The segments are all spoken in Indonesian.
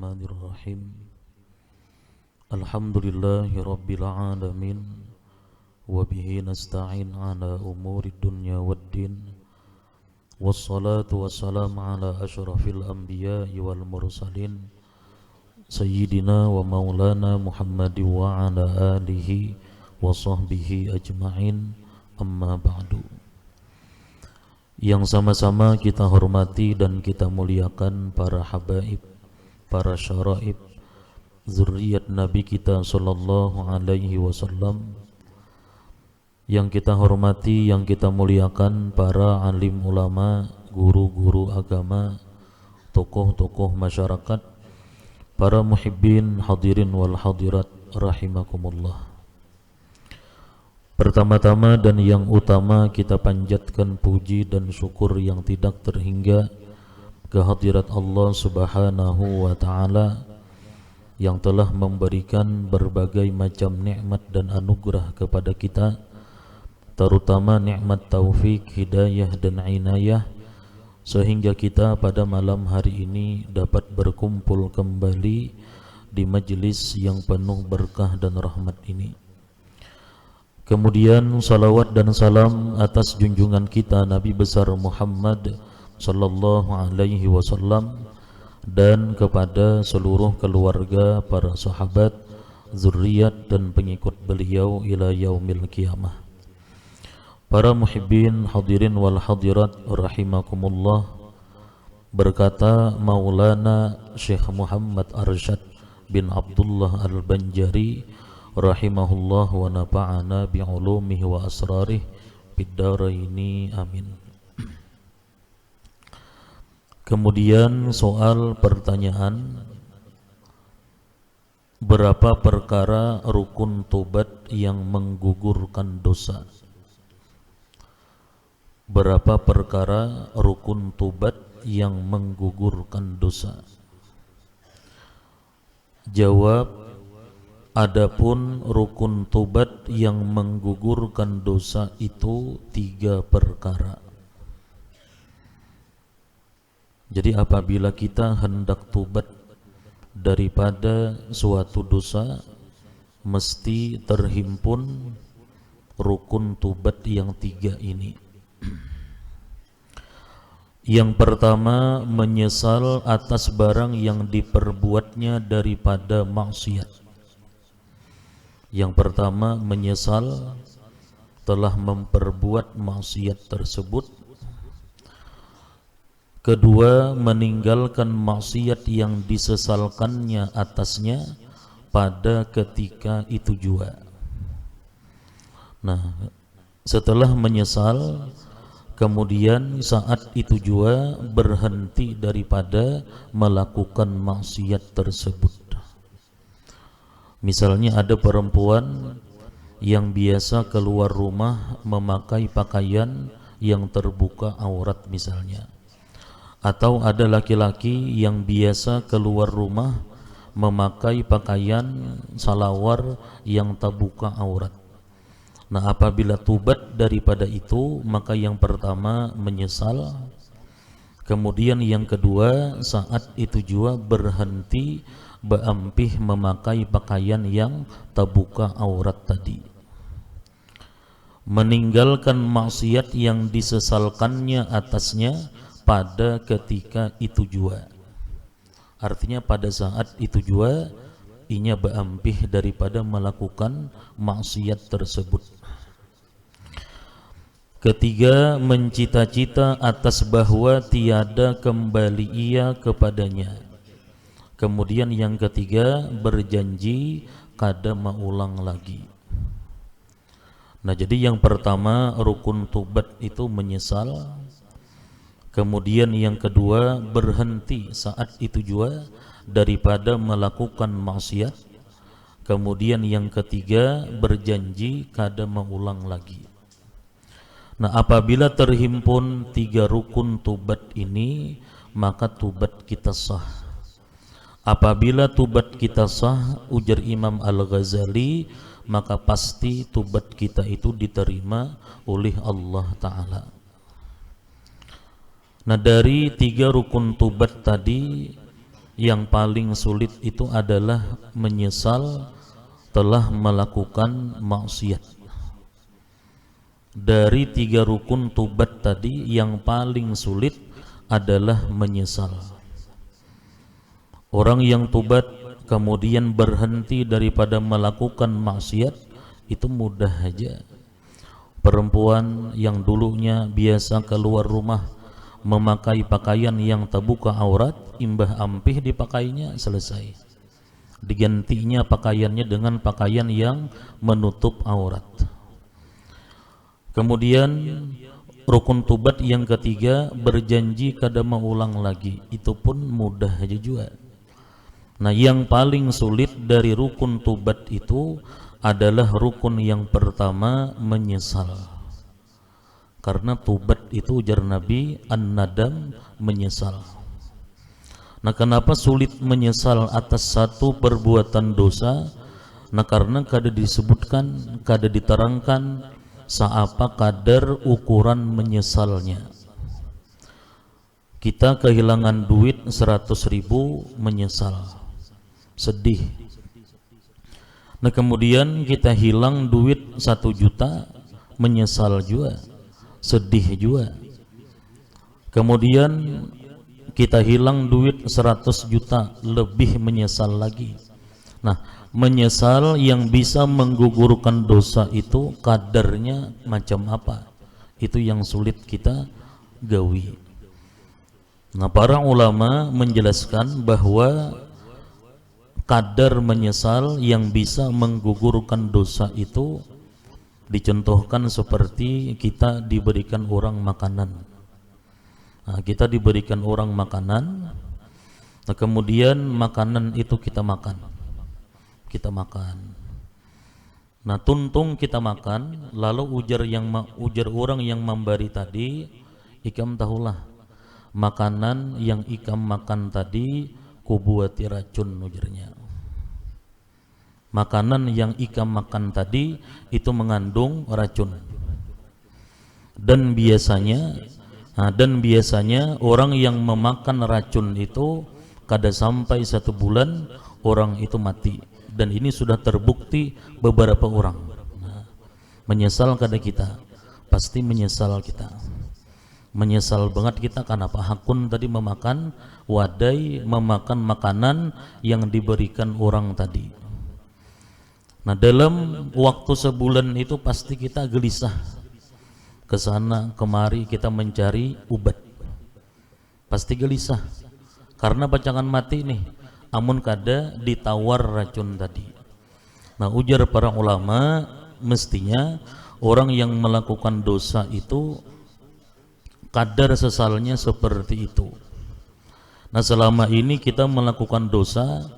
Bismillahirrahmanirrahim. Alhamdulillahi rabbil alamin. Wa bihi nasta'in ala umuri dunya waddin. Wassalatu wassalamu ala asyrafil anbiya'i wal mursalin Sayyidina wa maulana Muhammadin wa ala alihi wa sahbihi ajma'in. Amma ba'du. Yang sama-sama kita hormati dan kita muliakan para habaib, para syaraib, zuriat Nabi kita sallallahu alaihi wasallam. Yang kita hormati, yang kita muliakan para alim ulama, guru-guru agama, tokoh-tokoh masyarakat, para muhibbin hadirin wal hadirat rahimakumullah. Pertama-tama dan yang utama kita panjatkan puji dan syukur yang tidak terhingga kehadirat Allah Subhanahu wa taala yang telah memberikan berbagai macam nikmat dan anugerah kepada kita, terutama nikmat taufik, hidayah dan inayah, sehingga kita pada malam hari ini dapat berkumpul kembali di majlis yang penuh berkah dan rahmat ini. Kemudian salawat dan salam atas junjungan kita Nabi besar Muhammad sallallahu alaihi wasallam dan kepada seluruh keluarga, para sahabat, zuriat dan pengikut beliau ila yaumil qiyamah. Para muhibbin hadirin wal hadirat rahimakumullah, berkata Maulana Syekh Muhammad Arsyad bin Abdullah Al-Banjari rahimahullah wa nafa'ana bi'ulumihi wa asrarih biddaraini amin. Kemudian soal pertanyaan, berapa perkara rukun tobat yang menggugurkan dosa? Berapa perkara rukun tobat yang menggugurkan dosa? Jawab, adapun rukun tobat yang menggugurkan dosa itu 3 perkara. Jadi apabila kita hendak tobat daripada suatu dosa, mesti terhimpun rukun tobat yang 3 ini. Yang pertama, menyesal atas barang yang diperbuatnya daripada maksiat. Yang pertama, menyesal telah memperbuat maksiat tersebut. Kedua, meninggalkan maksiat yang disesalkannya atasnya pada ketika itu juga. Nah, setelah menyesal, kemudian saat itu juga berhenti daripada melakukan maksiat tersebut. Misalnya ada perempuan yang biasa keluar rumah memakai pakaian yang terbuka aurat misalnya. Atau ada laki-laki yang biasa keluar rumah memakai pakaian salawar yang terbuka aurat. Nah, apabila tobat daripada itu, maka yang pertama menyesal. Kemudian yang kedua, saat itu juga berhenti berampih memakai pakaian yang terbuka aurat tadi. Meninggalkan maksiat yang disesalkannya atasnya pada ketika itu juga. Artinya pada saat itu juga inya berampih daripada melakukan maksiat tersebut. Ketiga, mencita-cita atas bahwa tiada kembali ia kepadanya. Kemudian yang ketiga, berjanji kada maulang lagi. Nah, jadi yang pertama rukun tobat itu menyesal. Kemudian yang kedua, berhenti saat itu juga daripada melakukan maksiat. Kemudian yang ketiga, berjanji kada maulang lagi. Nah, apabila terhimpun 3 rukun tobat ini, maka tobat kita sah. Apabila tobat kita sah, ujar Imam Al-Ghazali, maka pasti tobat kita itu diterima oleh Allah Ta'ala. Nah, dari 3 rukun tobat tadi, yang paling sulit itu adalah menyesal telah melakukan maksiat. Dari 3 rukun tobat tadi, yang paling sulit adalah menyesal. Orang yang tobat kemudian berhenti daripada melakukan maksiat itu mudah aja. Perempuan yang dulunya biasa keluar rumah memakai pakaian yang terbuka aurat, imbah ampih dipakainya, selesai. Digantinya pakaiannya dengan pakaian yang menutup aurat. Kemudian rukun tobat yang ketiga, berjanji kada mengulang lagi. Itu pun mudah aja juga. Nah, yang paling sulit dari rukun tobat itu adalah rukun yang pertama, menyesal. Karena tobat itu ujar Nabi, an-nadam, menyesal. Nah, kenapa sulit menyesal atas satu perbuatan dosa? Nah, karena kada disebutkan, kada diterangkan seapa kadar ukuran menyesalnya. Kita kehilangan duit 100.000, menyesal, sedih. Nah, kemudian kita hilang duit 1 juta, menyesal juga, sedih juga. Kemudian kita hilang duit 100 juta, lebih menyesal lagi. Nah, menyesal yang bisa menggugurkan dosa itu kadarnya macam apa? Itu yang sulit kita gawi. Nah, para ulama menjelaskan bahwa kadar menyesal yang bisa menggugurkan dosa itu dicontohkan seperti kita diberikan orang makanan. Nah, kita diberikan orang makanan, nah, kemudian makanan itu kita makan. Nah, tuntung kita makan, lalu ujar orang yang memberi tadi, ikam tahulah makanan yang ikam makan tadi kubuati racun, ujarnya. Makanan yang ikam makan tadi itu mengandung racun. Dan biasanya orang yang memakan racun itu kada sampai 1 bulan orang itu mati. Dan ini sudah terbukti beberapa orang. Nah, menyesal kada kita? Pasti menyesal kita. Menyesal banget kita. Kenapa? Hakun tadi memakan wadai, memakan makanan yang diberikan orang tadi. Nah, dalam waktu sebulan itu pasti kita gelisah, ke sana kemari kita mencari obat. Pasti gelisah karena bacangan mati nih, amun kada ditawar racun tadi. Nah, ujar para ulama, mestinya orang yang melakukan dosa itu kadar sesalnya seperti itu. Nah, selama ini kita melakukan dosa,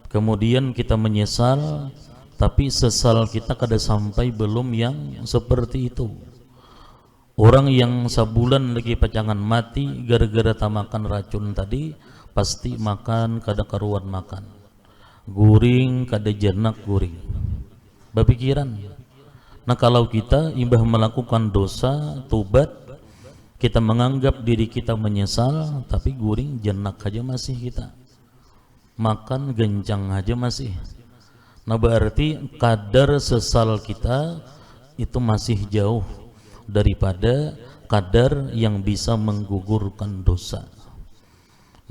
kemudian kita menyesal, tapi sesal kita kada sampai belum yang seperti itu. Orang yang sebulan lagi pacangan mati gara-gara tamakan racun tadi, pasti makan kada karuan makan, guring kada jenak guring, berpikiran. Nah, kalau kita imbah melakukan dosa, tobat, kita menganggap diri kita menyesal, tapi guring jenak aja masih kita, makan gencang aja masih. Nah, berarti kadar sesal kita itu masih jauh daripada kadar yang bisa menggugurkan dosa.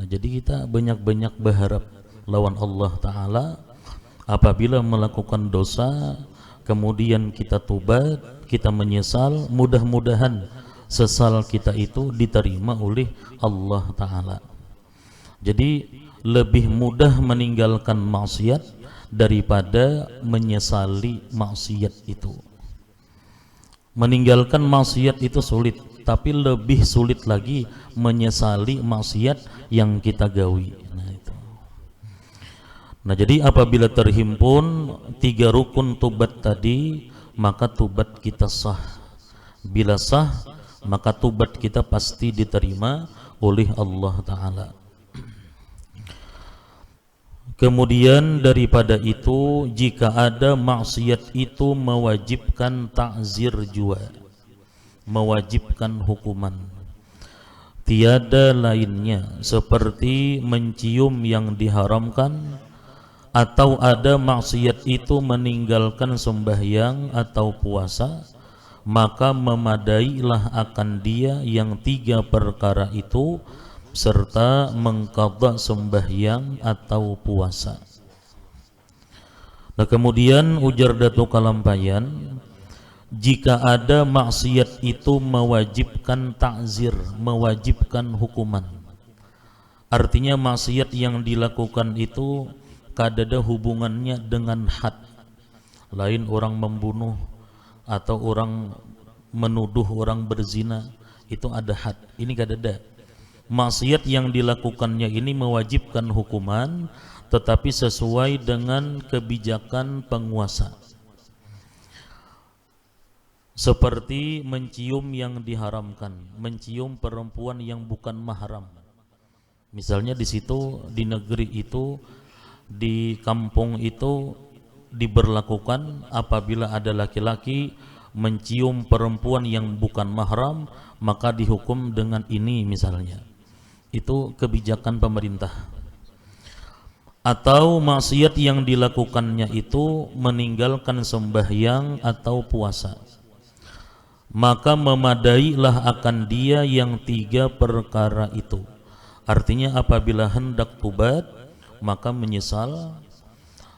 Nah, jadi kita banyak-banyak berharap lawan Allah Ta'ala. Apabila melakukan dosa, kemudian kita tobat, kita menyesal, mudah-mudahan sesal kita itu diterima oleh Allah Ta'ala. Jadi lebih mudah meninggalkan maksiat daripada menyesali maksiat itu. Meninggalkan maksiat itu sulit, tapi lebih sulit lagi menyesali maksiat yang kita gawi. Nah, itu. Nah, jadi apabila terhimpun 3 rukun tobat tadi, maka tobat kita sah. Bila sah, maka tobat kita pasti diterima oleh Allah Ta'ala. Kemudian daripada itu, jika ada maksiat itu mewajibkan ta'zir jua, mewajibkan hukuman. tiada lainnya seperti mencium yang diharamkan, atau ada maksiat itu meninggalkan sembahyang atau puasa, maka memadailah akan dia yang 3 perkara itu serta mengqadha sembahyang atau puasa. Nah kemudian ujar Datuk Kalampayan, jika ada maksiat itu mewajibkan ta'zir, mewajibkan hukuman, artinya maksiat yang dilakukan itu kadada hubungannya dengan had, lain orang membunuh atau orang menuduh orang berzina, itu ada had. Ini kadada. Maksiat yang dilakukannya ini mewajibkan hukuman, tetapi sesuai dengan kebijakan penguasa. Seperti mencium yang diharamkan, mencium perempuan yang bukan mahram. Misalnya di situ, di negeri itu, di kampung itu diberlakukan apabila ada laki-laki mencium perempuan yang bukan mahram, maka dihukum dengan ini misalnya. Itu kebijakan pemerintah. Atau maksiat yang dilakukannya itu meninggalkan sembahyang atau puasa, maka memadailah akan dia yang 3 perkara itu. Artinya apabila hendak tobat maka menyesal.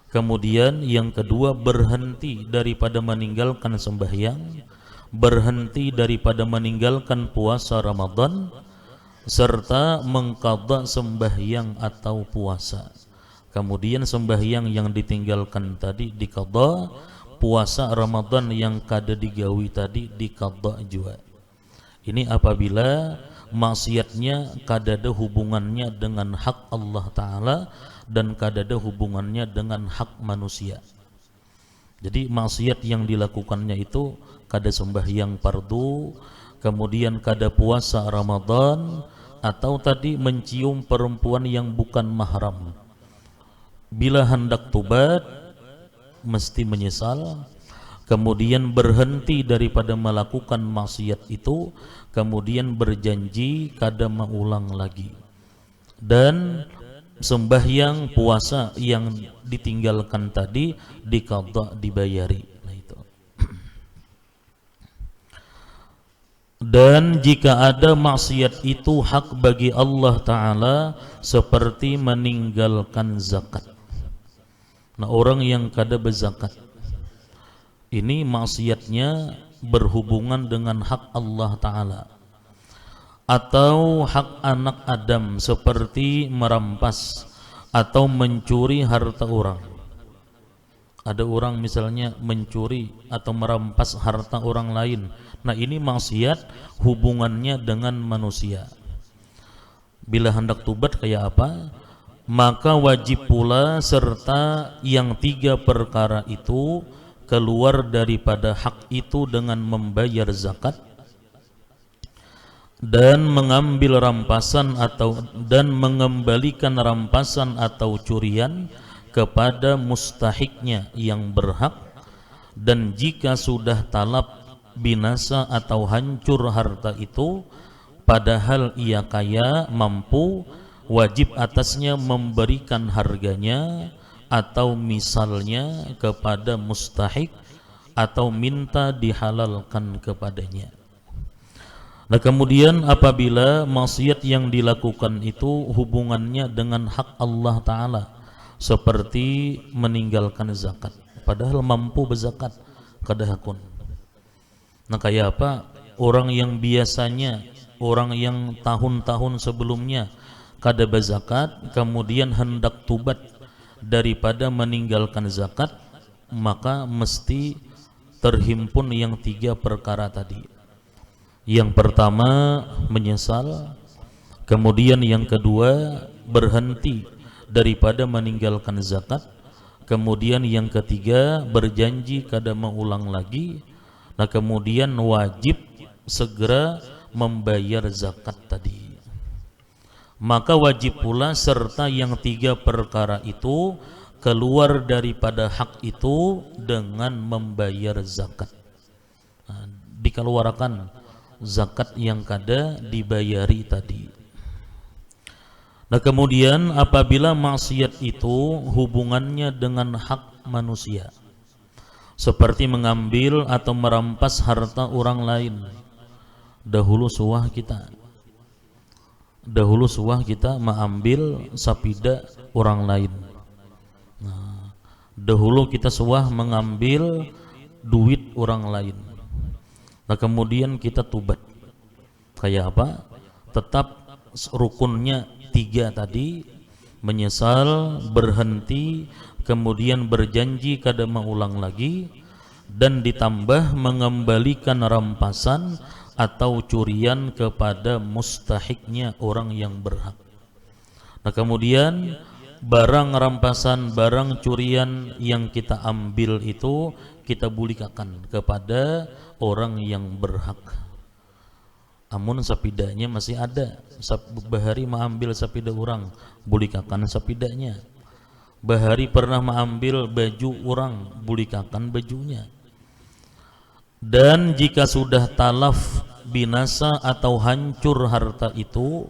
Kemudian yang kedua, berhenti daripada meninggalkan sembahyang, berhenti daripada meninggalkan puasa Ramadan, serta mengqadha sembahyang atau puasa. Kemudian sembahyang yang ditinggalkan tadi diqadha, puasa Ramadan yang kada digawi tadi diqadha juga. Ini apabila maksiatnya kadada hubungannya dengan hak Allah Ta'ala dan kadada hubungannya dengan hak manusia. Jadi maksiat yang dilakukannya itu kada sembahyang fardu, kemudian kada puasa Ramadan, atau tadi mencium perempuan yang bukan mahram. Bila hendak tobat mesti menyesal, kemudian berhenti daripada melakukan maksiat itu, kemudian berjanji kada mengulang lagi, dan sembahyang puasa yang ditinggalkan tadi diqadha, dibayari. Nah itu. Dan jika ada maksiat itu hak bagi Allah Ta'ala, seperti meninggalkan zakat. Nah orang yang kada berzakat ini maksiatnya berhubungan dengan hak Allah Ta'ala, atau hak anak Adam seperti merampas atau mencuri harta orang. Ada orang misalnya mencuri atau merampas harta orang lain. Nah ini maksiat hubungannya dengan manusia. Bila hendak tobat kayak apa? Maka wajib pula serta yang 3 perkara itu keluar daripada hak itu dengan membayar zakat dan mengambil rampasan atau dan mengembalikan rampasan atau curian kepada mustahiknya yang berhak. Dan jika sudah talab binasa atau hancur harta itu padahal ia kaya mampu, wajib atasnya memberikan harganya atau misalnya kepada mustahik, atau minta dihalalkan kepadanya. Nah kemudian apabila maksiat yang dilakukan itu hubungannya dengan hak Allah Ta'ala, seperti meninggalkan zakat padahal mampu berzakat, kada hakun. Nah kayak apa? Orang yang biasanya, orang yang tahun-tahun sebelumnya kada berzakat, kemudian hendak tobat daripada meninggalkan zakat, maka mesti terhimpun yang 3 perkara tadi. Yang pertama menyesal, kemudian yang kedua berhenti daripada meninggalkan zakat, kemudian yang ketiga berjanji kada mengulang lagi. Nah kemudian wajib segera membayar zakat tadi. Maka wajib pula serta yang 3 perkara itu keluar daripada hak itu dengan membayar zakat. Nah, dikeluarkan zakat yang kada dibayari tadi. Nah kemudian apabila maksiat itu hubungannya dengan hak manusia, seperti mengambil atau merampas harta orang lain, dahulu suah kita mengambil sapida orang lain. Nah, dahulu kita suah mengambil duit orang lain. Nah kemudian kita tubat. Kayak apa? Tetap rukunnya 3 tadi, menyesal, berhenti, kemudian berjanji kada mengulang lagi, dan ditambah mengembalikan rampasan atau curian kepada mustahiknya orang yang berhak. Nah kemudian barang rampasan, barang curian yang kita ambil itu kita bulikakan kepada orang yang berhak. Amun sapidanya masih ada, bahari mengambil sapida orang, bulikakan sapidanya. Bahari pernah mengambil baju orang, bulikakan bajunya. Dan jika sudah talaf, binasa atau hancur harta itu,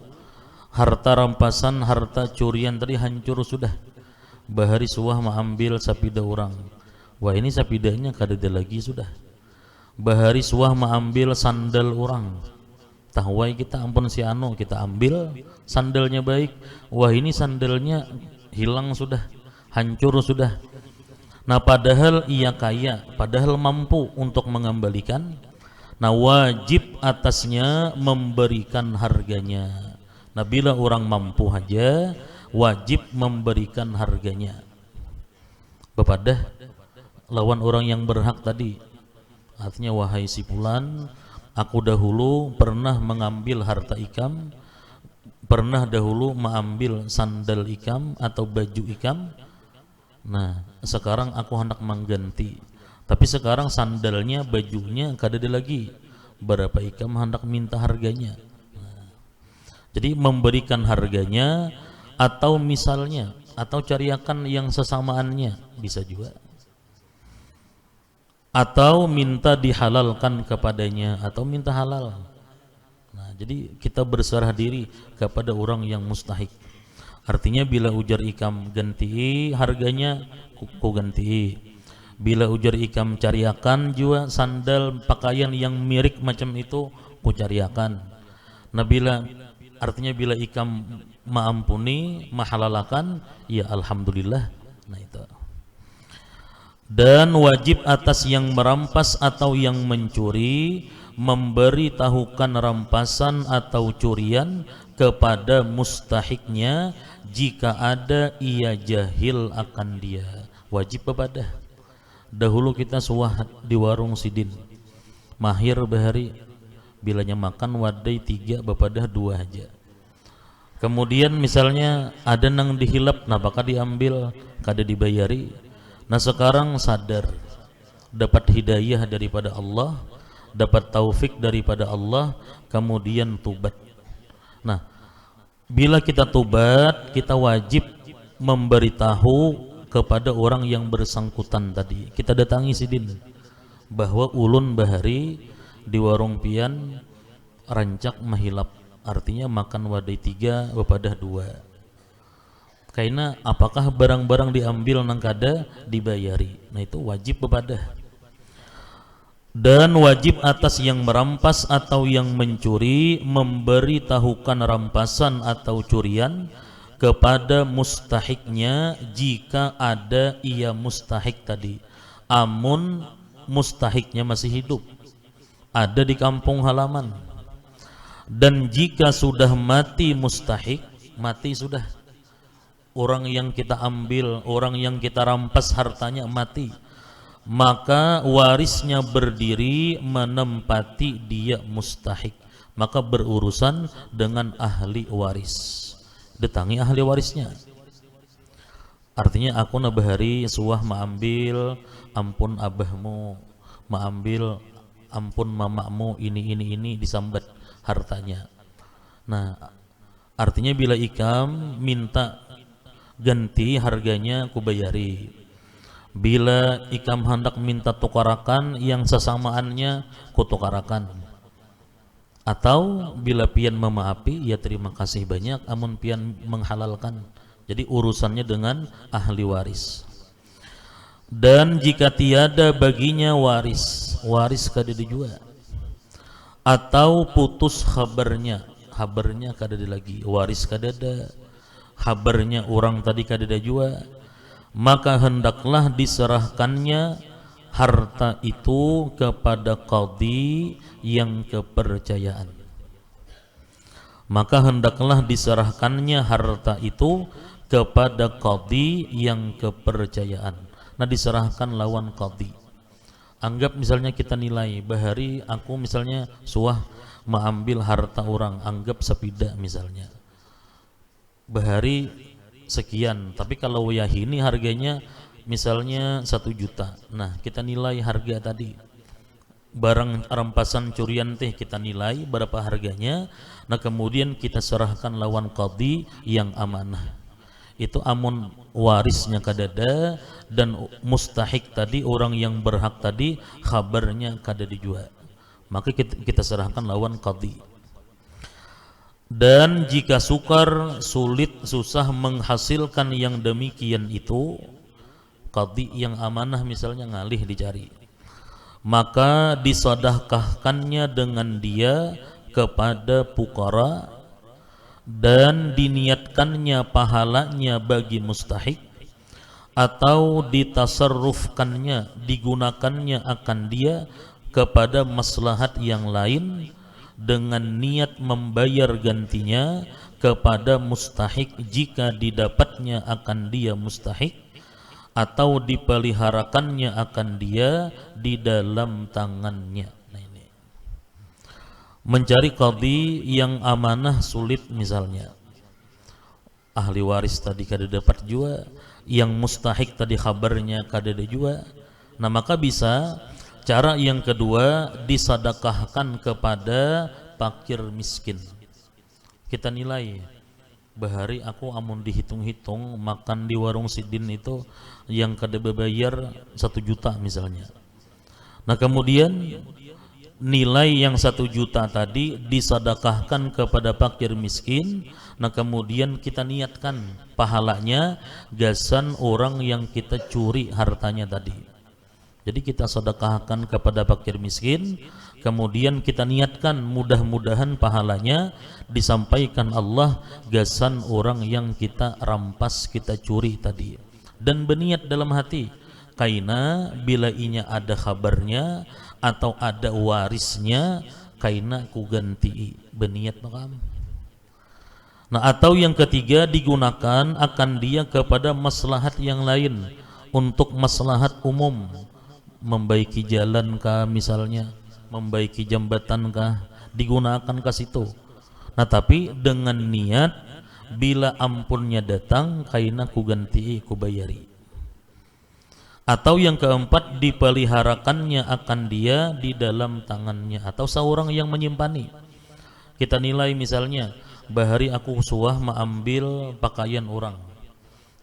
harta rampasan, harta curian tadi hancur sudah, bahari suah mengambil sapida orang, wah ini sapidanya kada ada lagi sudah. Bahari suah mengambil sandal orang, tahwai kita ampun si anu, kita ambil sandalnya baik, wah ini sandalnya hilang sudah, hancur sudah. Nah padahal ia kaya, padahal mampu untuk mengembalikan, nah wajib atasnya memberikan harganya. Nah bila orang mampu aja wajib memberikan harganya kepada lawan orang yang berhak tadi. Artinya wahai si fulan, aku dahulu pernah mengambil harta ikam, pernah dahulu mengambil sandal ikam atau baju ikam. Nah sekarang aku hendak mengganti, tapi sekarang sandalnya, bajunya kada ada lagi, berapa ikam hendak minta harganya. Jadi memberikan harganya, atau misalnya, atau cariakan yang sesamaannya bisa juga, atau minta dihalalkan kepadanya, atau minta halal. Nah jadi kita berserah diri kepada orang yang mustahik. Artinya bila ujar ikam ganti harganya, ku ganti. Bila ujar ikam cariakan juga sandal pakaian yang mirip macam itu, ku cariakan. Nah artinya bila ikam maampuni, mahalalakan, ya alhamdulillah. Nah itu. Dan wajib atas yang merampas atau yang mencuri memberi tahukan rampasan atau curian kepada mustahiknya jika ada ia jahil akan dia. Wajib kepada. Dahulu kita suah di warung sidin, mahir bahari, bilanya makan wadai 3 bapadah 2 aja. Kemudian misalnya ada nang dihilap, nah bakal diambil kada dibayari. Nah sekarang sadar, dapat hidayah daripada Allah, dapat taufik daripada Allah, kemudian tubat. Nah bila kita tubat, kita wajib memberitahu kepada orang yang bersangkutan tadi. Kita datangi sidin bahwa ulun bahari di warung pian rancak mahilap, artinya makan wadai 3 bapadah 2. Karena apakah barang-barang diambil nang kada dibayari. Nah itu wajib bepadah. Dan wajib atas yang merampas atau yang mencuri memberi tahukan rampasan atau curian kepada mustahiknya jika ada ia mustahik tadi. Amun mustahiknya masih hidup, ada di kampung halaman. Dan jika sudah mati mustahik, mati sudah, orang yang kita ambil, orang yang kita rampas hartanya mati, maka warisnya berdiri menempati dia mustahik, maka berurusan dengan ahli waris, datangi ahli warisnya. Artinya aku nabahari suah mengambil ampun abahmu, mengambil ampun mamamu, ini disambat hartanya. Nah artinya bila ikam minta ganti harganya ku bayari. Bila ikam hendak minta tukarakan yang sesamaannya ku tukarakan. Atau bila pian memaapi, ya terima kasih banyak, amun pian menghalalkan. Jadi urusannya dengan ahli waris. Dan jika tiada baginya waris, waris kadada jua. Atau putus kabarnya kadada lagi, waris kadada, kabarnya orang tadi kadada jua, maka hendaklah diserahkannya harta itu kepada qadhi yang kepercayaan. Maka hendaklah diserahkannya harta itu kepada qadhi yang kepercayaan. Nah, diserahkan lawan qadhi. Anggap misalnya kita nilai bahari aku misalnya suah mengambil harta orang, anggap sepida misalnya. Bahari sekian, tapi kalau wayahini harganya misalnya 1 juta. Nah, kita nilai harga tadi. Barang rampasan curian teh kita nilai berapa harganya. Nah, kemudian kita serahkan lawan qadhi yang amanah. Itu amun warisnya kadada dan mustahik tadi, orang yang berhak tadi kabarnya kadada jua, maka kita serahkan lawan qadhi. Dan jika sukar, sulit, susah menghasilkan yang demikian itu, qadhi yang amanah misalnya ngalih dicari, maka disedekahkannya dengan dia kepada fuqara dan diniatkannya pahalanya bagi mustahik, atau ditasarrufkannya, digunakannya akan dia kepada maslahat yang lain dengan niat membayar gantinya kepada mustahik jika didapatnya akan dia mustahik, atau dipeliharakannya akan dia di dalam tangannya. Mencari qadhi yang amanah sulit misalnya, ahli waris tadi kada dapat jua, yang mustahik tadi kabarnya kada ada jua. Nah, maka bisa cara yang kedua, disedekahkan kepada fakir miskin. Kita nilai bahari aku amun dihitung-hitung makan di warung sidin itu yang kada bebayar 1 juta misalnya. Nah, kemudian nilai yang 1 juta tadi disedekahkan kepada fakir miskin. Nah, kemudian kita niatkan pahalanya gasan orang yang kita curi hartanya tadi. Jadi kita sedekahkan kepada fakir miskin, kemudian kita niatkan mudah-mudahan pahalanya disampaikan Allah gasan orang yang kita rampas, kita curi tadi. Dan berniat dalam hati, kaina bila inya ada kabarnya atau ada warisnya, kaina ku ganti, berniat makam. Nah, atau yang ketiga, digunakan akan dia kepada maslahat yang lain, untuk maslahat umum, membaiki jalan kah misalnya, membaiki jambatan kah, digunakan ke situ. Nah, tapi dengan niat bila ampunnya datang, kaina ku ganti, ku bayari. Atau yang keempat, dipeliharakannya akan dia di dalam tangannya, atau seorang yang menyimpannya. Kita nilai misalnya bahari aku suah mengambil pakaian orang,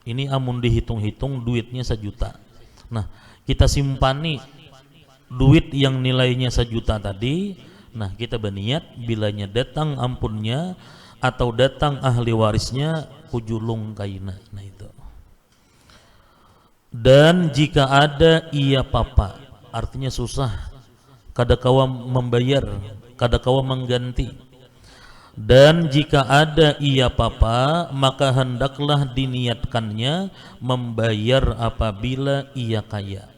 ini amun dihitung-hitung duitnya 1 juta. Nah, kita simpani duit yang nilainya 1 juta tadi. Nah, kita berniat bilanya datang ampunnya atau datang ahli warisnya, kujulung kaina. Nah, itu. Dan jika ada ia papa, artinya susah, kada kawa membayar, kada kawa mengganti. Dan jika ada ia papa, maka hendaklah diniatkannya membayar apabila ia kaya.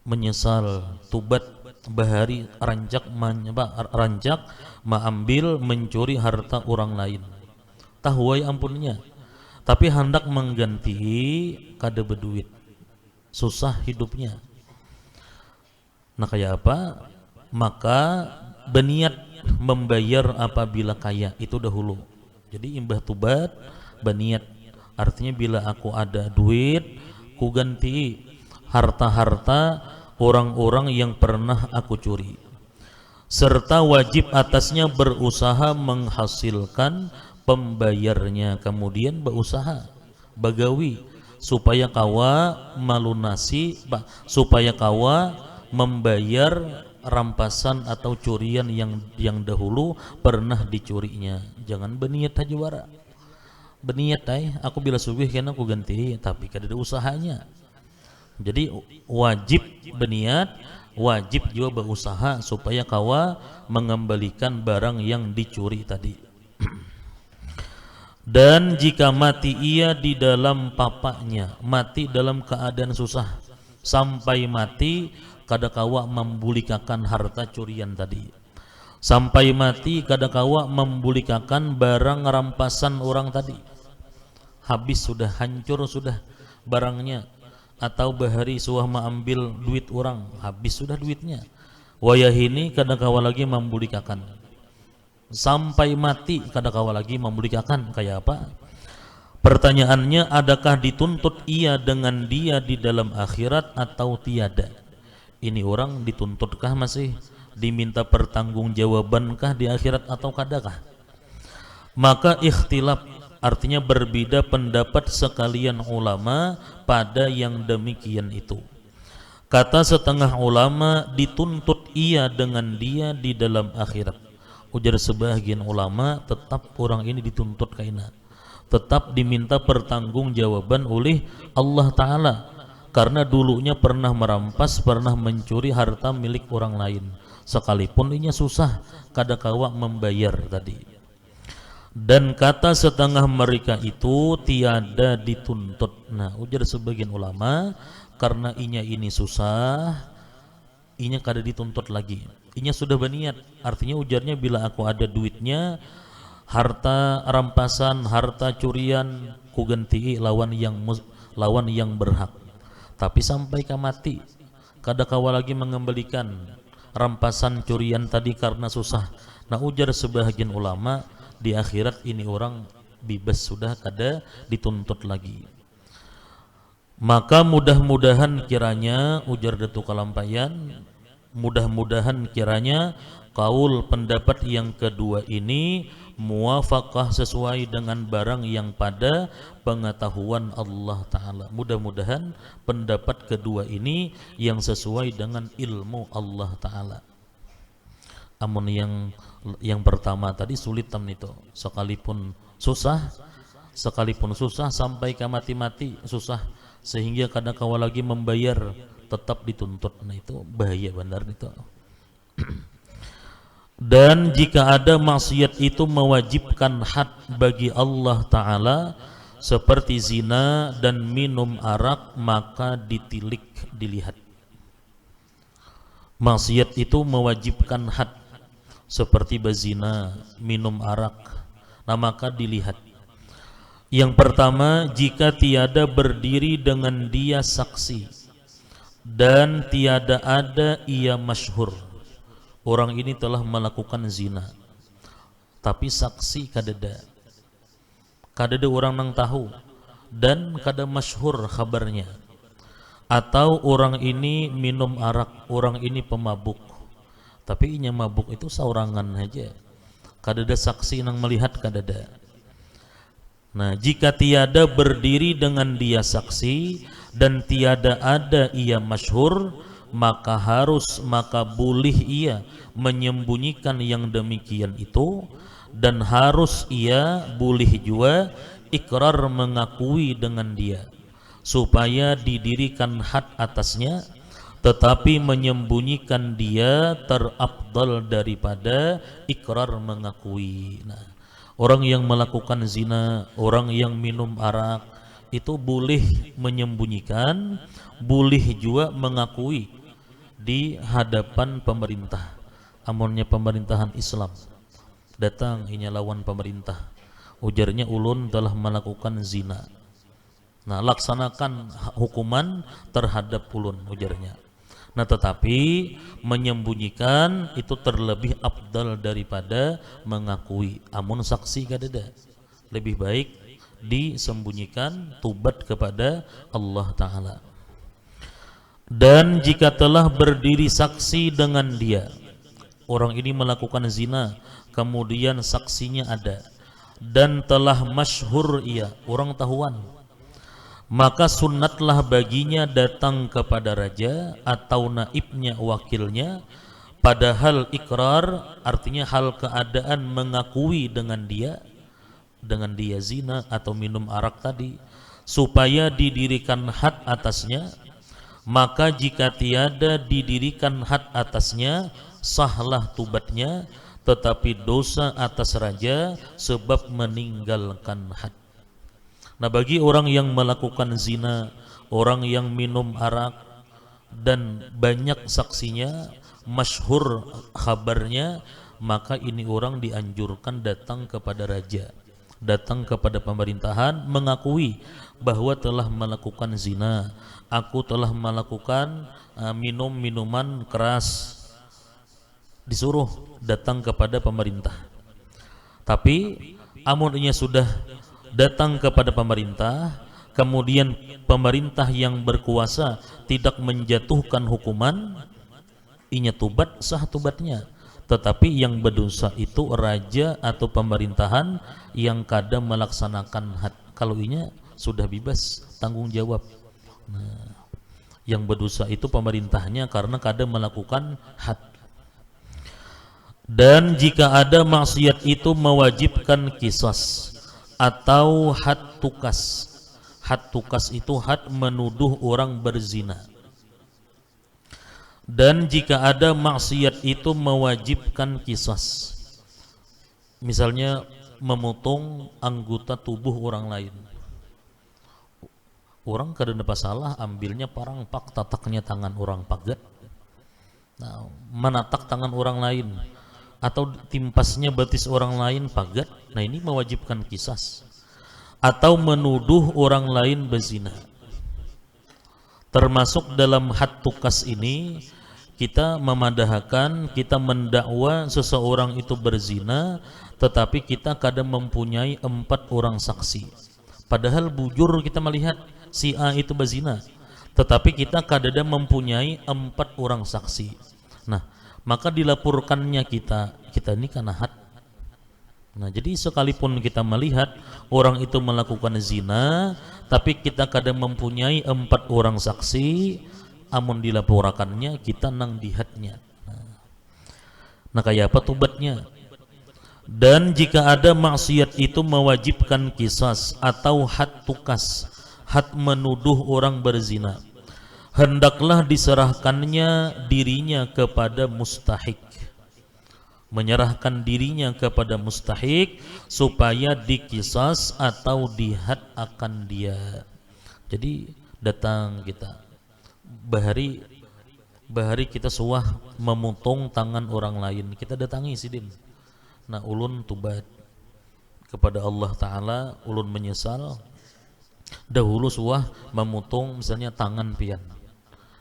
Menyesal, tubat bahari rancak mengambil, mencuri harta orang lain, tahuai ampunnya, tapi hendak mengganti kada berduit, susah hidupnya. Nah, kayak apa? Maka berniat membayar apabila kaya itu dahulu. Jadi imbah tubat berniat, artinya bila aku ada duit, ku ganti harta-harta orang-orang yang pernah aku curi, serta wajib atasnya berusaha menghasilkan pembayarnya. Kemudian berusaha bagawi supaya kawa melunasi, supaya kawa membayar rampasan atau curian yang dahulu pernah dicurinya. Jangan berniat aja wara. Berniat aku bila sugih kena aku ganti, tapi kada ada usahanya. Jadi wajib berniat, wajib juga berusaha supaya kawa mengembalikan barang yang dicuri tadi. Dan jika mati ia di dalam papaknya, mati dalam keadaan susah, sampai mati kada kawa membulikakan harta curian tadi, sampai mati kada kawa membulikakan barang rampasan orang tadi, habis sudah, hancur sudah barangnya, atau bahari suah mengambil duit orang, habis sudah duitnya, wayah ini kada kawa lagi membulikakan. Sampai mati kada kawa lagi membulikakan. Kayak apa? Pertanyaannya, adakah dituntut ia dengan dia di dalam akhirat atau tiada? Ini orang dituntutkah, masih diminta pertanggungjawabankah di akhirat atau kadakah? Maka ikhtilaf, artinya berbeda pendapat sekalian ulama pada yang demikian itu. Kata setengah ulama, dituntut ia dengan dia di dalam akhirat. Ujar sebagian ulama, tetap orang ini dituntut kaina, tetap diminta pertanggungjawaban oleh Allah Ta'ala, karena dulunya pernah merampas, pernah mencuri harta milik orang lain, sekalipun inya susah kada kawa membayar tadi. Dan kata setengah mereka itu tiada dituntut. Nah, ujar sebagian ulama, karena inya ini susah, inya kada dituntut lagi. Inya sudah berniat, artinya ujarnya bila aku ada duitnya, harta rampasan, harta curian, ku ganti lawan yang berhak. Tapi sampai ke mati, kada kawa lagi mengembalikan rampasan curian tadi karena susah. Nah, ujar sebahagian ulama, di akhirat ini orang bebas sudah, kada dituntut lagi. Maka mudah-mudahan kiranya, ujar Datuk Kalampayan, mudah-mudahan kiranya kaul pendapat yang kedua ini muwafaqah, sesuai dengan barang yang pada pengetahuan Allah Ta'ala. Mudah-mudahan pendapat kedua ini yang sesuai dengan ilmu Allah Ta'ala. Amun yang pertama tadi sulit tam itu, sekalipun susah sampai ke mati-mati susah, sehingga kadang kawa lagi membayar tetap dituntut. Nah, itu bahaya benar itu. Dan jika ada maksiat itu mewajibkan had bagi Allah Ta'ala, seperti zina dan minum arak, maka ditilik, dilihat. Maksiat itu mewajibkan had, seperti berzina, minum arak, nah maka dilihat. Yang pertama, jika tiada berdiri dengan dia saksi dan tiada ada ia masyhur, orang ini telah melakukan zina, tapi saksi kadada orang nang tahu dan kada masyhur kabarnya. Atau orang ini minum arak, orang ini pemabuk, tapi inya mabuk itu saurangan aja, kadada saksi nang melihat, kadada. Nah, jika tiada berdiri dengan dia saksi dan tiada ada ia masyhur, maka boleh ia menyembunyikan yang demikian itu, dan harus ia boleh juga ikrar mengakui dengan dia, supaya didirikan had atasnya, tetapi menyembunyikan dia terafdal daripada ikrar mengakui. Nah, orang yang melakukan zina, orang yang minum arak, itu boleh menyembunyikan, boleh juga mengakui di hadapan pemerintah. Amunnya pemerintahan Islam datang inya lawan pemerintah, ujarnya ulun telah melakukan zina, nah laksanakan hukuman terhadap ulun, ujarnya. Nah, tetapi menyembunyikan itu terlebih afdal daripada mengakui. Amun saksi kadada, lebih baik disembunyikan, tubat kepada Allah Ta'ala. Dan jika telah berdiri saksi dengan dia, orang ini melakukan zina, kemudian saksinya ada, dan telah masyhur ia, orang tahuan, maka sunnatlah baginya datang kepada raja atau naibnya, wakilnya, Padahal ikrar artinya hal keadaan mengakui dengan dia zina atau minum arak tadi, supaya didirikan had atasnya. Maka jika tiada didirikan had atasnya, sahlah tubatnya, tetapi dosa atas raja sebab meninggalkan had. Nah, bagi orang yang melakukan zina, orang yang minum arak, dan banyak saksinya, masyhur kabarnya, maka ini orang dianjurkan datang kepada raja, datang kepada pemerintahan, mengakui bahwa telah melakukan zina, aku telah melakukan minum minuman keras. Disuruh datang kepada pemerintah. Tapi amunnya sudah datang kepada pemerintah, kemudian pemerintah yang berkuasa tidak menjatuhkan hukuman, inya tubat, sah tubatnya. Tetapi yang berdosa itu raja atau pemerintahan yang kadang melaksanakan had. Kalau inya sudah bebas tanggung jawab. Nah, yang berdosa itu pemerintahnya karena kadang melakukan had. Dan jika ada maksiat itu mewajibkan kisas atau had tukas. Had tukas itu had menuduh orang berzina. Dan jika ada maksiat itu mewajibkan kisas, misalnya memotong anggota tubuh orang lain. Orang kadang salah ambilnya parang pak tataknya tangan orang pagat. Nah, menatak tangan orang lain atau timpasnya betis orang lain pagat. Nah, ini mewajibkan kisas. Atau menuduh orang lain berzina. Termasuk dalam had tukas ini kita memadahkan, kita mendakwa seseorang itu berzina, tetapi kita kadang mempunyai 4 orang saksi. Padahal bujur kita melihat si A itu berzina, tetapi kita kadang mempunyai 4 orang saksi. Nah, maka dilaporkannya kita ini karena had. Nah, jadi sekalipun kita melihat orang itu melakukan zina, tapi kita kadang mempunyai 4 orang saksi, amun dilaporkannya kita nang di hadnya. Nah, kayak apa tubatnya? Dan jika ada maksiat itu mewajibkan kisas atau had tukas, had menuduh orang berzina, hendaklah diserahkannya dirinya kepada mustahik. Menyerahkan dirinya kepada mustahik supaya dikisas atau dihad akan dia. Jadi datang kita bahari kita suah memotong tangan orang lain, kita datangi sidin. Nah, ulun tubat kepada Allah Ta'ala, ulun menyesal dahulu suah memotong misalnya tangan pian.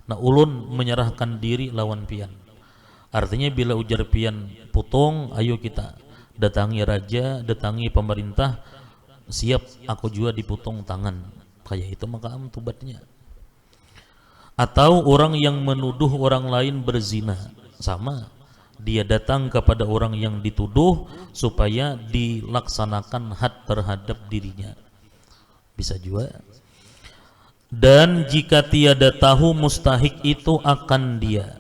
Nah, ulun menyerahkan diri lawan pian. Artinya bila ujar pian potong, ayo kita datangi raja, datangi pemerintah, siap aku juga dipotong tangan. Kayak itu maka tubatnya. Atau orang yang menuduh orang lain berzina, sama, dia datang kepada orang yang dituduh supaya dilaksanakan had terhadap dirinya. Bisa juga. Dan jika tiada tahu mustahik itu akan dia.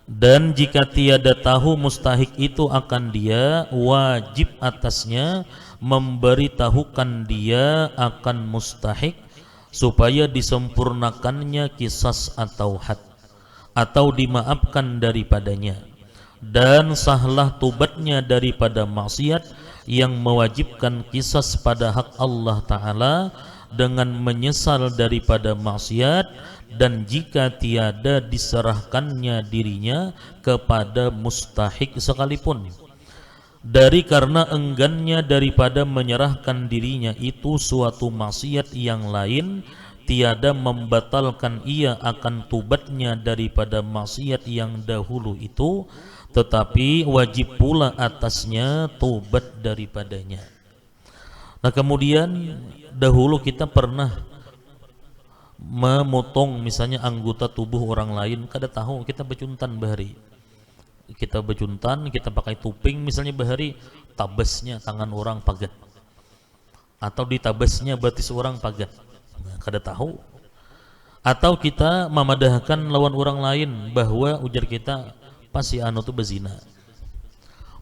Dan jika tiada tahu mustahik itu akan dia, wajib atasnya memberitahukan dia akan mustahik supaya disempurnakannya kisas atau had, atau dimaafkan daripadanya. Dan sahlah tubatnya daripada maksiat yang mewajibkan kisas pada hak Allah Ta'ala dengan menyesal daripada maksiat. Dan jika tiada diserahkannya dirinya kepada mustahik sekalipun, dari karena enggannya daripada menyerahkan dirinya itu suatu maksiat yang lain, tiada membatalkan ia akan tubatnya daripada maksiat yang dahulu itu, tetapi wajib pula atasnya tubat daripadanya. Nah, kemudian dahulu kita pernah memotong misalnya anggota tubuh orang lain, kada tahu kita becuntan bahari, kita becuntan, kita pakai tuping misalnya bahari, tabasnya tangan orang pagat atau ditabasnya batis orang pagat, nah, kada tahu. Atau kita memadahkan lawan orang lain bahwa ujar kita pas si anu tuh bezina.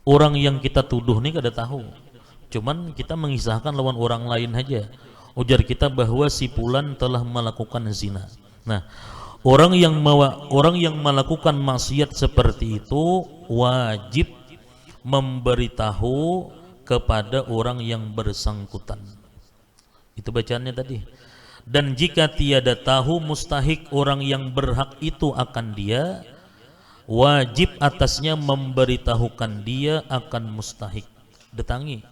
Orang yang kita tuduh nih kada tahu, cuman kita mengisahkan lawan orang lain aja. Ujar kita bahwa si fulan telah melakukan zina. Nah, orang yang melakukan maksiat seperti itu wajib memberitahu kepada orang yang bersangkutan. Itu bacaannya tadi. Dan jika tiada tahu mustahik orang yang berhak itu akan dia, wajib atasnya memberitahukan dia akan mustahik. Datangi,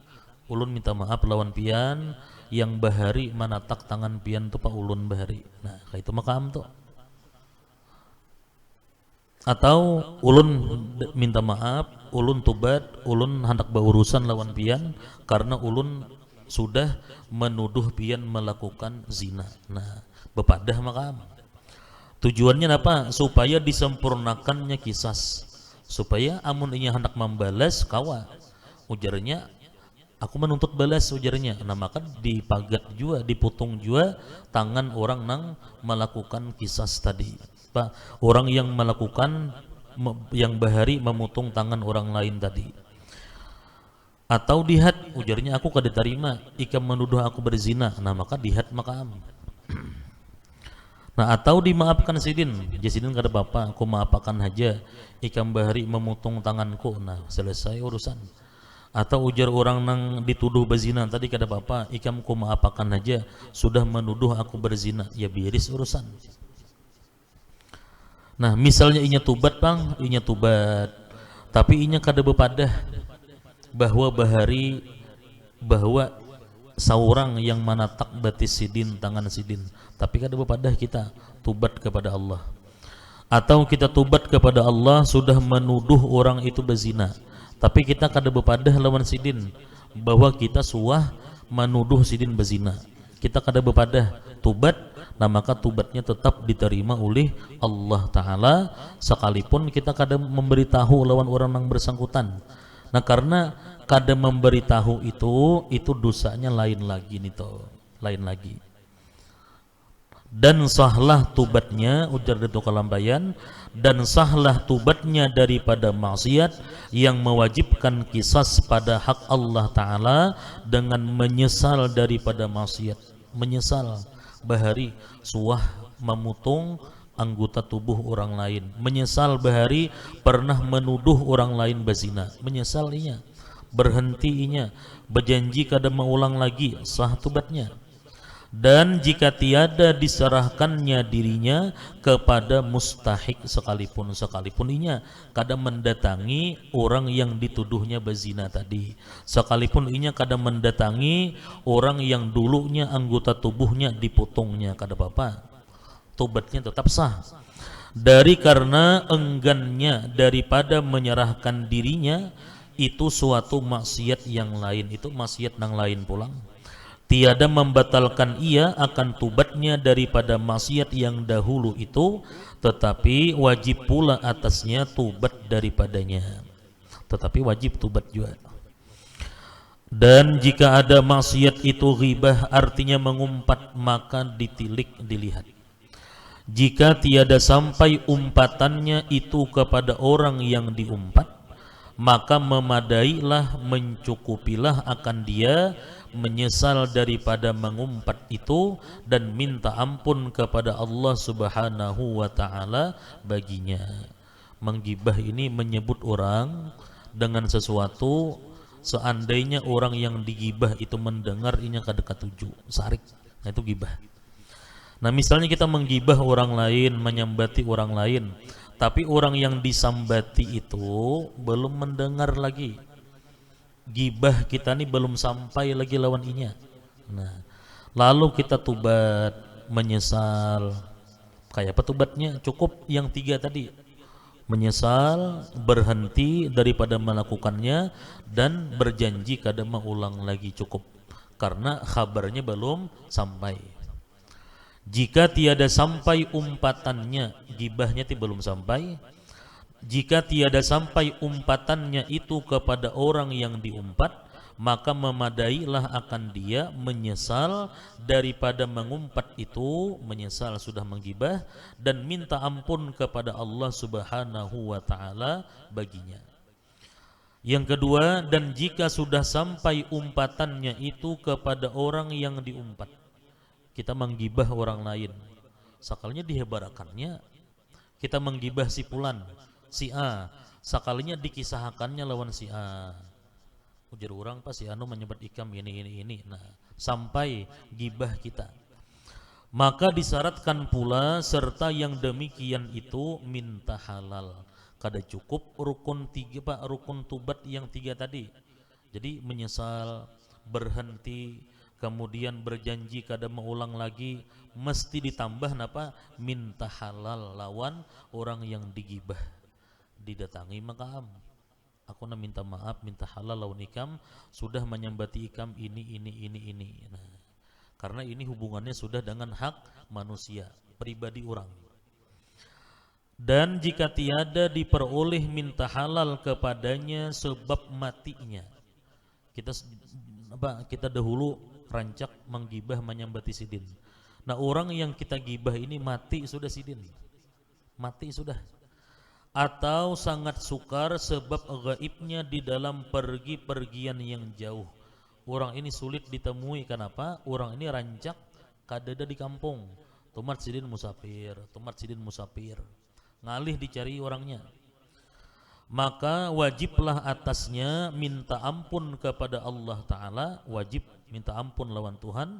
ulun minta maaf lawan pian yang bahari manatak tangan pian tu pak ulun bahari. Nah, kayak itu makam tuh. Atau ulun minta maaf, ulun tobat, ulun hendak berurusan lawan pian karena ulun sudah menuduh pian melakukan zina. Nah, bepadah makam. Tujuannya apa? Supaya disempurnakannya kisas. Supaya amun inya hendak membalas kawa. Ujarnya, aku menuntut balas ujarnya. Nah, maka dipagat juga, diputung juga tangan orang nang melakukan kisas tadi. Pak, orang yang melakukan yang bahari memutung tangan orang lain tadi. Atau dihad, ujarnya aku kada terima ikam menuduh aku berzina. Nah, maka dihad makam. Nah, atau dimaafkan sidin, jasidin kada apa-apa, aku maafkan aja ikam bahari memutung tanganku. Nah, selesai urusan. Atau ujar orang nang dituduh berzina tadi kada apa-apa, ikam ku maafkan aja sudah menuduh aku berzina. Ya biris urusan. Nah, misalnya inya tubat bang, inya tubat, tapi inya kada bepadah bahwa seorang yang manatak batis sidin tangan sidin, tapi kada bepadah kita tubat kepada Allah. Atau kita tubat kepada Allah sudah menuduh orang itu berzina, tapi kita kada bepadah lawan sidin bahwa kita suah menuduh sidin berzina. Kita kada bepadah tubat, nah maka tubatnya tetap diterima oleh Allah Ta'ala sekalipun kita kada memberitahu lawan orang yang bersangkutan. Nah, karena kada memberitahu itu dosanya lain lagi nih toh, lain lagi. Dan sahlah tubatnya, ujar Datuk Kalambayan, dan sahlah tubatnya daripada maksiat yang mewajibkan kisas pada hak Allah Ta'ala dengan menyesal daripada maksiat. Menyesal bahari suah memutung anggota tubuh orang lain, menyesal bahari pernah menuduh orang lain berzina, menyesal inya, berhenti inya, berjanji kada mengulang lagi, sah tubatnya. Dan jika tiada diserahkannya dirinya kepada mustahik sekalipun inya kada mendatangi orang yang dituduhnya berzina tadi, sekalipun inya kada mendatangi orang yang dulunya anggota tubuhnya dipotongnya, kada apa-apa, tobatnya tetap sah. Dari karena enggannya daripada menyerahkan dirinya itu suatu maksiat yang lain, itu maksiat yang lain pulang. Tiada membatalkan ia akan tubatnya daripada maksiat yang dahulu itu, tetapi wajib pula atasnya tubat daripadanya. Tetapi wajib tubat juga. Dan jika ada maksiat itu ghibah, artinya mengumpat, maka ditilik, dilihat. Jika tiada sampai umpatannya itu kepada orang yang diumpat, maka memadailah, mencukupilah akan dia menyesal daripada mengumpat itu dan minta ampun kepada Allah Subhanahu wa Ta'ala baginya. Menggibah ini menyebut orang dengan sesuatu, seandainya orang yang digibah itu mendengar inya kada katuju, sarik. Nah, itu gibah. Nah, misalnya kita menggibah orang lain, menyambati orang lain, tapi orang yang disambati itu belum mendengar lagi. Gibah kita ini belum sampai lagi lawan inya. Nah, lalu kita tubat, menyesal. Kayak apa tubatnya? Cukup yang 3 tadi. Menyesal, berhenti daripada melakukannya, dan berjanji kada mengulang lagi, cukup. Karena kabarnya belum sampai. Jika tiada sampai umpatannya, gibahnya belum sampai. Jika tiada sampai umpatannya itu kepada orang yang diumpat, maka memadailah akan dia menyesal daripada mengumpat itu, menyesal sudah menggibah, dan minta ampun kepada Allah Subhanahu wa taala baginya. Yang kedua, dan jika sudah sampai umpatannya itu kepada orang yang diumpat, kita menggibah orang lain, sakalnya dihebarakannya, kita menggibah si fulan, si A, sakalnya dikisahkannya lawan si A. Ujar orang pas si anu menyebut ikam ini. Nah, sampai gibah kita. Maka disyaratkan pula serta yang demikian itu minta halal. Kada cukup rukun tiga pak, rukun tubat yang tiga tadi. Jadi menyesal, berhenti, kemudian berjanji kada mengulang lagi, mesti ditambah napa? Minta halal lawan orang yang digibah. Didatangi makam, aku nak minta maaf, minta halal lawan ikam, sudah menyambati ikam ini. Nah, karena ini hubungannya sudah dengan hak manusia, pribadi orang. Dan jika tiada diperoleh minta halal kepadanya sebab matinya, kita dahulu rancak menggibah menyambati sidin. Nah, orang yang kita gibah ini mati sudah sidin, mati sudah. Atau sangat sukar sebab gaibnya di dalam pergi-pergian yang jauh. Orang ini sulit ditemui, kenapa? Orang ini rancak kadada di kampung, tumat sidin musafir, ngalih dicari orangnya. Maka wajiblah atasnya minta ampun kepada Allah Ta'ala, wajib minta ampun lawan Tuhan,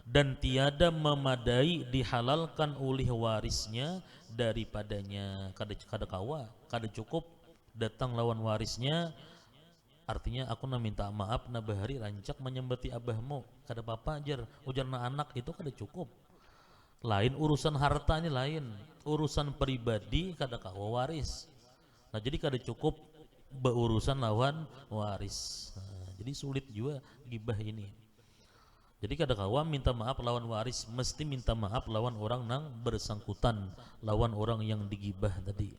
dan tiada memadai dihalalkan oleh warisnya daripadanya. Kada kawa, kada cukup datang lawan warisnya, artinya aku nak minta maaf na bahari rancak menyembati abahmu, kada apa-apa ajar, ujar na anak itu kada cukup. Lain urusan harta ini, lain urusan pribadi kada kawa waris. Nah, jadi kada cukup berurusan lawan waris. Nah, jadi sulit juga gibah ini. Jadi kada kawa minta maaf lawan waris, mesti minta maaf lawan orang nang bersangkutan, lawan orang yang digibah tadi.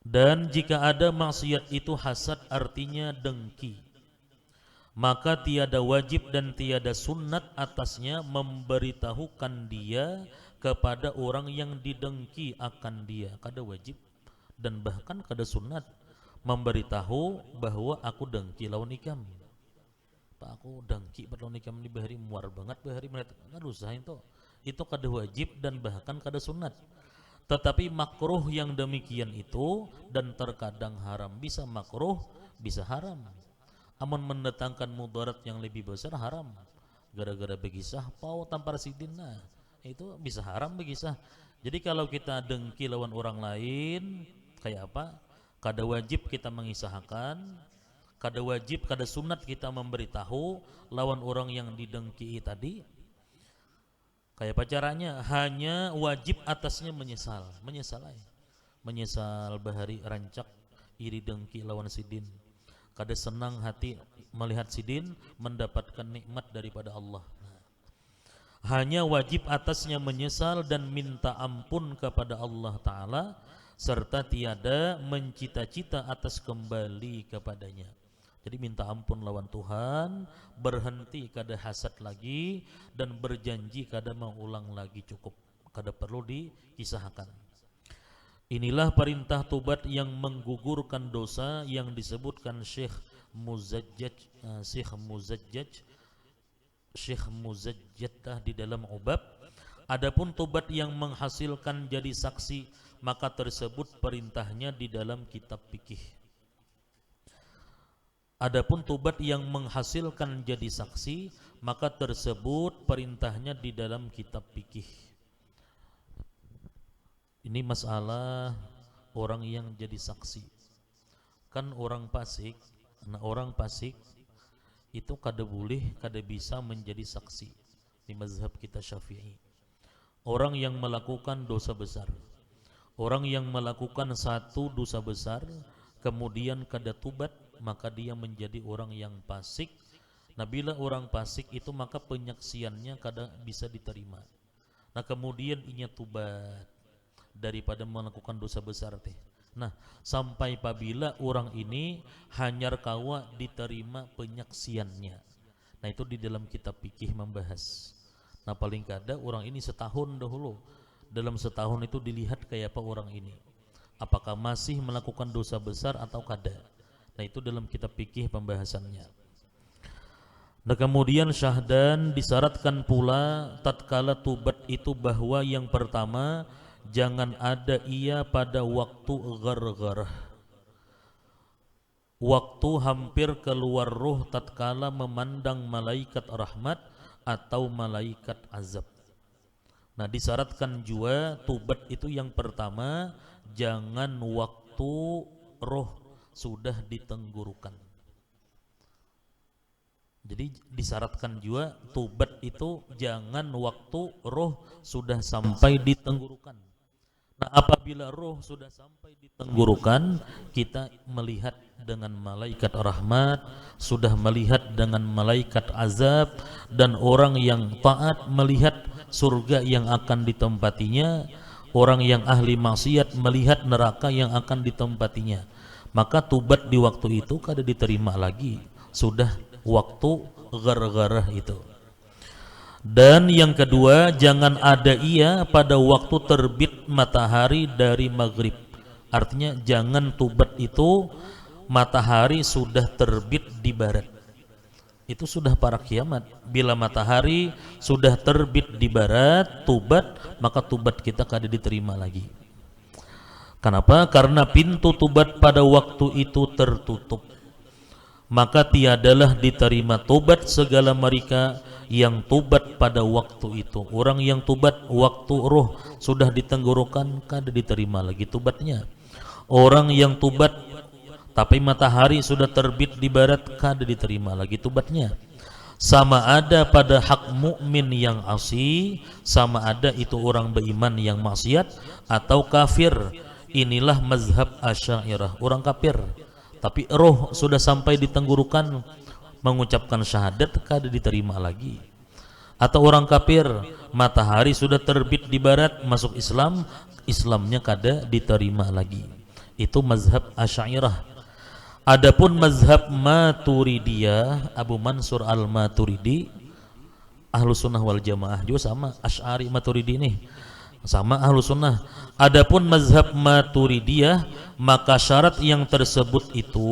Dan jika ada maksiat itu hasad, artinya dengki, maka tiada wajib dan tiada sunnat atasnya memberitahukan dia kepada orang yang didengki akan dia. Kada wajib dan bahkan kada sunnat memberitahu bahwa aku dengki lawan ikam. Pak, aku dengki lawan ikam ni bahari muar banget bahari menit. Kan usah itu kada wajib dan bahkan kada sunnat. Tetapi makruh yang demikian itu, dan terkadang haram, bisa makruh, bisa haram. Amun mendatangkan mudarat yang lebih besar haram. Gara-gara begisah pau tampar sidin, nah itu bisa haram begisah. Jadi kalau kita dengki lawan orang lain, kayak apa? Kada wajib kita mengisahkan, kada wajib, kada sunat kita memberitahu lawan orang yang didengki tadi. Kayak apa caranya? Hanya wajib atasnya menyesal bahari rancak iri dengki lawan sidin. Kada senang hati melihat sidin mendapatkan nikmat daripada Allah. Hanya wajib atasnya menyesal dan minta ampun kepada Allah Ta'ala, serta tiada mencita-cita atas kembali kepadanya. Jadi minta ampun lawan Tuhan, berhenti kada hasad lagi, dan berjanji kada mengulang lagi, cukup, kada perlu dikisahkan. Inilah perintah tobat yang menggugurkan dosa yang disebutkan Syekh Muzajjad di dalam Ubab. Adapun tobat yang menghasilkan jadi saksi, maka tersebut perintahnya di dalam kitab fikih. Adapun tobat yang menghasilkan jadi saksi, maka tersebut perintahnya di dalam kitab fikih. Ini masalah orang yang jadi saksi. Kan orang fasik, nah orang fasik itu kada boleh, kada bisa menjadi saksi di mazhab kita Syafi'i. Orang yang melakukan dosa besar, orang yang melakukan satu dosa besar, kemudian kada tubat, maka dia menjadi orang yang fasik. Nah, bila orang fasik itu maka penyaksiannya kada bisa diterima. Nah, kemudian inya tubat daripada melakukan dosa besar teh. Nah, sampai apabila orang ini hanyar kawa diterima penyaksiannya. Nah, itu di dalam kitab fikih membahas. Nah, paling kada orang ini setahun dahulu. Dalam setahun itu dilihat kayak apa orang ini. Apakah masih melakukan dosa besar atau kada. Nah, itu dalam kitab fikih pembahasannya. Nah, kemudian syahdan disyaratkan pula tatkala tubat itu bahwa yang pertama jangan ada ia pada waktu gargarah, waktu hampir keluar ruh tatkala memandang malaikat rahmat atau malaikat azab. Nah, disyaratkan juga tubat itu yang pertama jangan waktu roh sudah ditenggorokan. Jadi disyaratkan juga tubat itu jangan waktu roh sudah sampai di tenggorokan. Nah, apabila roh sudah sampai di tenggorokan, kita melihat dengan malaikat rahmat, sudah melihat dengan malaikat azab, dan orang yang taat melihat surga yang akan ditempatinya, orang yang ahli maksiat melihat neraka yang akan ditempatinya. Maka tubat di waktu itu kada diterima lagi, sudah waktu gara-gara itu. Dan yang kedua, jangan ada ia pada waktu terbit matahari dari maghrib. Artinya jangan tubat itu matahari sudah terbit di barat. Itu sudah para kiamat. Bila matahari sudah terbit di barat, tubat, maka tubat kita kada diterima lagi. Kenapa? Karena pintu tubat pada waktu itu tertutup. Maka tiadalah diterima tobat segala mereka yang tobat pada waktu itu. Orang yang tobat waktu roh sudah ditenggorokan kada diterima lagi tobatnya. Orang yang tobat tapi matahari sudah terbit di barat kada diterima lagi tobatnya. Sama ada pada hak mukmin yang asi, sama ada itu orang beriman yang maksiat atau kafir. Inilah mazhab Asy'ariyah, orang kafir. Tapi roh sudah sampai di tenggorokan mengucapkan syahadat kada diterima lagi. Atau orang kafir, matahari sudah terbit di barat masuk Islam, Islamnya kada diterima lagi. Itu mazhab Asy'ariyah. Adapun mazhab Maturidiyah, Abu Mansur al-Maturidi, Ahlu Sunnah wal Jamaah juga sama, Asy'ari Maturidi nih sama Ahlu Sunnah. Adapun mazhab Maturidiyah, maka syarat yang tersebut itu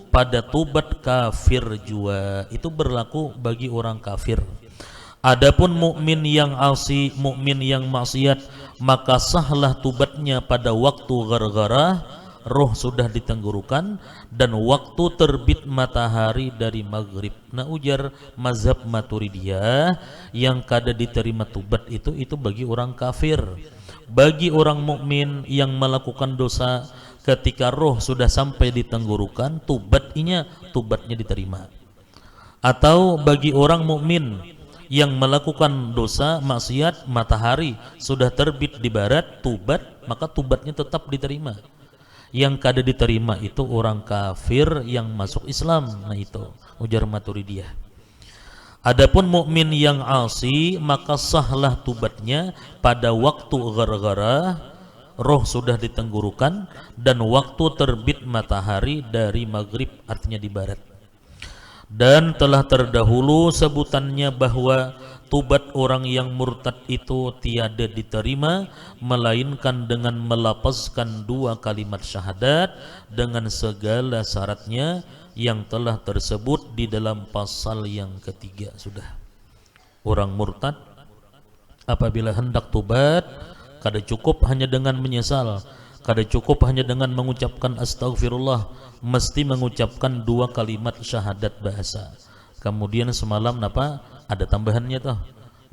pada tubat kafir juga, itu berlaku bagi orang kafir. Adapun mukmin yang asi, mukmin yang maksiat, maka sahlah tubatnya pada waktu gara-gara roh sudah ditenggorokan dan waktu terbit matahari dari maghrib. Nah, ujar mazhab Maturidiyah yang kada diterima tubat itu bagi orang kafir. Bagi orang mukmin yang melakukan dosa ketika roh sudah sampai di tenggorokan, tubatnya diterima. Atau bagi orang mukmin yang melakukan dosa maksiat, matahari sudah terbit di barat, tubat, maka tubatnya tetap diterima. Yang kada diterima itu orang kafir yang masuk Islam. Nah, itu ujar Maturidiyah. Adapun mukmin yang asi, maka sahlah tubatnya pada waktu gara-gara roh sudah ditenggorokan dan waktu terbit matahari dari maghrib, artinya di barat. Dan telah terdahulu sebutannya bahwa tubat orang yang murtad itu tiada diterima melainkan dengan melapazkan dua kalimat syahadat dengan segala syaratnya yang telah tersebut di dalam pasal yang ketiga. Sudah, orang murtad apabila hendak tubat kada cukup hanya dengan menyesal, kada cukup hanya dengan mengucapkan astagfirullah, mesti mengucapkan dua kalimat syahadat bahasa. Kemudian semalam napa ada tambahannya toh,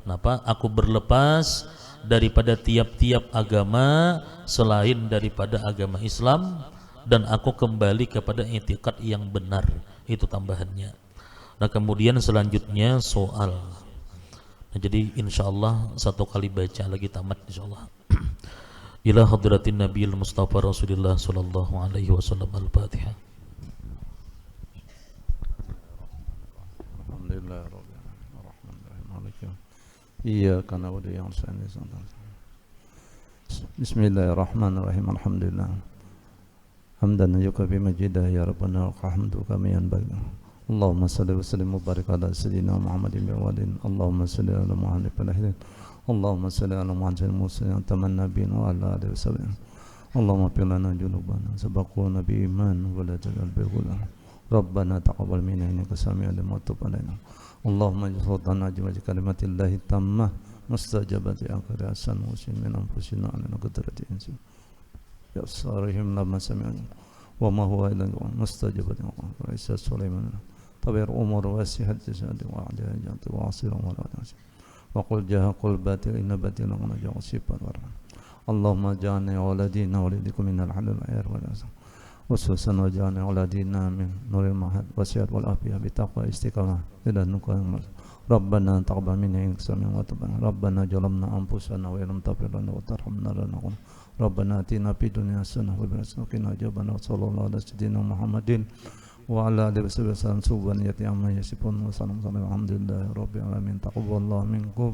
napa aku berlepas daripada tiap-tiap agama selain daripada agama Islam dan aku kembali kepada i'tiqad yang benar. Itu tambahannya. Nah, kemudian selanjutnya soal. Nah, jadi insyaallah satu kali baca lagi tamat insyaallah. Ila hadratin Nabiyil Mustafa Rasulullah sallallahu alaihi wasallam. Al-Fatihah. Alhamdulillah rabbil alamin arrahmanirrahim maliki iyyaka na'budu wa iyyaka nasta'in. Bismillahirrahmanirrahim. Alhamdulillah حمدا يكفي مجيدا يا ربنا الحمد كما ينبغي اللهم صل وسلم وبارك على سيدنا محمد وعلى اللهم صل على محمد وعلى اللهم صل على محمد المرسلين تمنى بنا وعلى آله وصحبه اللهم اغفر لنا ذنوبنا سبقونا بإيمان ولا تجعل بغلا ربنا تقبل منا إنك سميع العليم وتب علينا اللهم اجعلنا بوجه كلمات الله التامة مستجابة آخر حسن مسلم من أنفسنا على قدرة إنسان يسارهم لما سمعنا وما هو إلا مستجابة رئيس سليمان طبير أمور واسعة جسد وعليها جانت وعصيرا ولا ناسي وقل جاء قل باطل إن باطل ونجا وصيبا ورحمة اللهم جعلنا ولدينا ولدكم من الحل والعيار والأسر وسوسا وجعلنا ولدينا من نور المعهد والسعادة والعافية بتقوى استقامة إلى نكون ربنا تقبل منا إنك سميع وتب علينا ربنا ظلمنا أنفسنا وإن لم تغفر لنا وترحمنا لنكن ربنا آتنا في الدنيا حسنة وفي الآخرة وقنا عذاب النار صلى الله على سيدنا محمد وعلى آله وصحبه وسلم سبحان يتي عما يصفون وسلام الحمد لله رب العالمين تقبل الله منكم